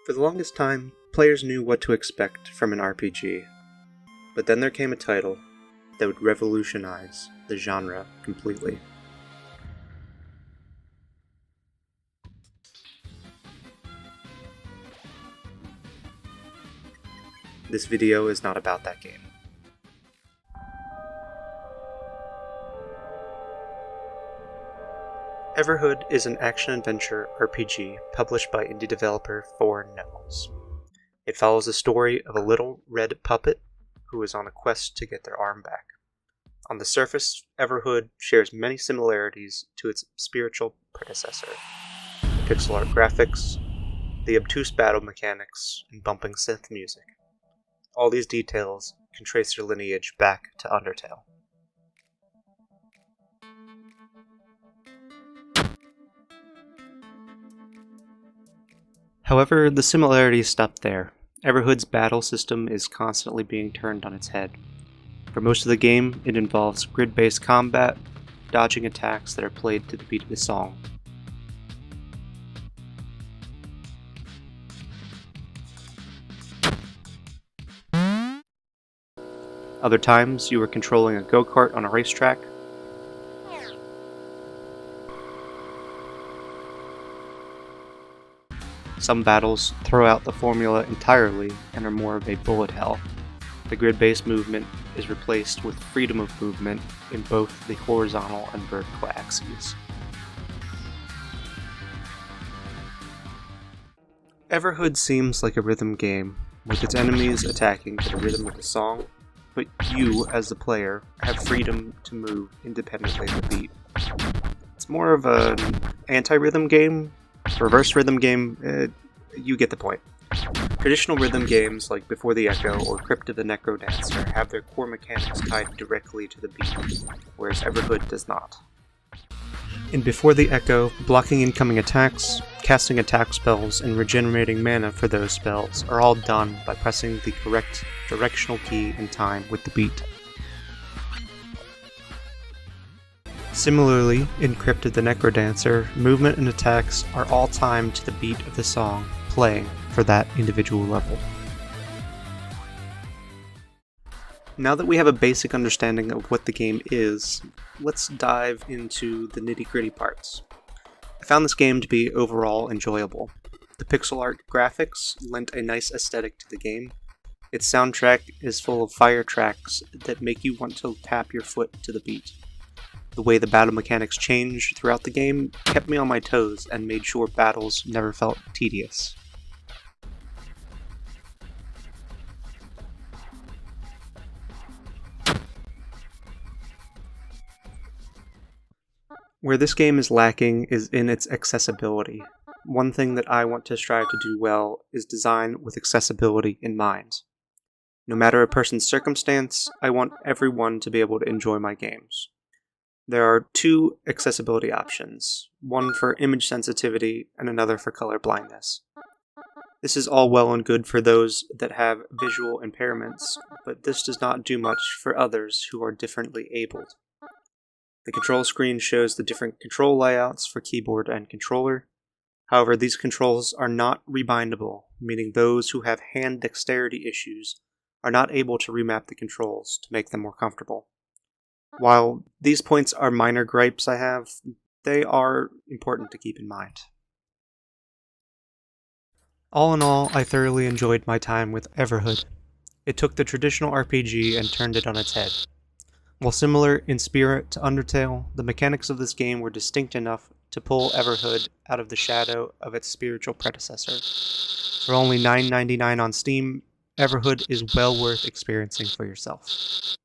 For the longest time, players knew what to expect from an RPG, but then there came a title that would revolutionize the genre completely. This video is not about that game. Everhood is an action-adventure RPG published by indie developer 4 Nettles. It follows the story of a little red puppet who is on a quest to get their arm back. On the surface, Everhood shares many similarities to its spiritual predecessor: the pixel art graphics, the obtuse battle mechanics, and bumping synth music. All these details can trace their lineage back to Undertale. However, the similarities stop there. Everhood's battle system is constantly being turned on its head. For most of the game, it involves grid-based combat, dodging attacks that are played to the beat of the song. Other times, you are controlling a go-kart on a racetrack, Some battles throw out the formula entirely and are more of a bullet hell. The grid-based movement is replaced with freedom of movement in both the horizontal and vertical axes. Everhood seems like a rhythm game, with its enemies attacking to the rhythm of the song, but you, as the player, have freedom to move independently of the beat. It's more of an anti-rhythm game, reverse rhythm game, you get the point. Traditional rhythm games like Before the Echo or Crypt of the Necrodancer have their core mechanics tied directly to the beat, whereas Everhood does not. In Before the Echo, blocking incoming attacks, casting attack spells, and regenerating mana for those spells are all done by pressing the correct directional key in time with the beat. Similarly, in Crypt of the Necrodancer, movement and attacks are all timed to the beat of the song playing for that individual level. Now that we have a basic understanding of what the game is, let's dive into the nitty-gritty parts. I found this game to be overall enjoyable. The pixel art graphics lent a nice aesthetic to the game. Its soundtrack is full of fire tracks that make you want to tap your foot to the beat. The way the battle mechanics change throughout the game kept me on my toes and made sure battles never felt tedious. Where this game is lacking is in its accessibility. One thing that I want to strive to do well is design with accessibility in mind. No matter a person's circumstance, I want everyone to be able to enjoy my games. There are two accessibility options, one for image sensitivity and another for color blindness. This is all well and good for those that have visual impairments, but this does not do much for others who are differently abled. The control screen shows the different control layouts for keyboard and controller. However, these controls are not rebindable, meaning those who have hand dexterity issues are not able to remap the controls to make them more comfortable. While these points are minor gripes I have, they are important to keep in mind. All in all, I thoroughly enjoyed my time with Everhood. It took the traditional RPG and turned it on its head. While similar in spirit to Undertale, the mechanics of this game were distinct enough to pull Everhood out of the shadow of its spiritual predecessor. For only $9.99 on Steam, Everhood is well worth experiencing for yourself.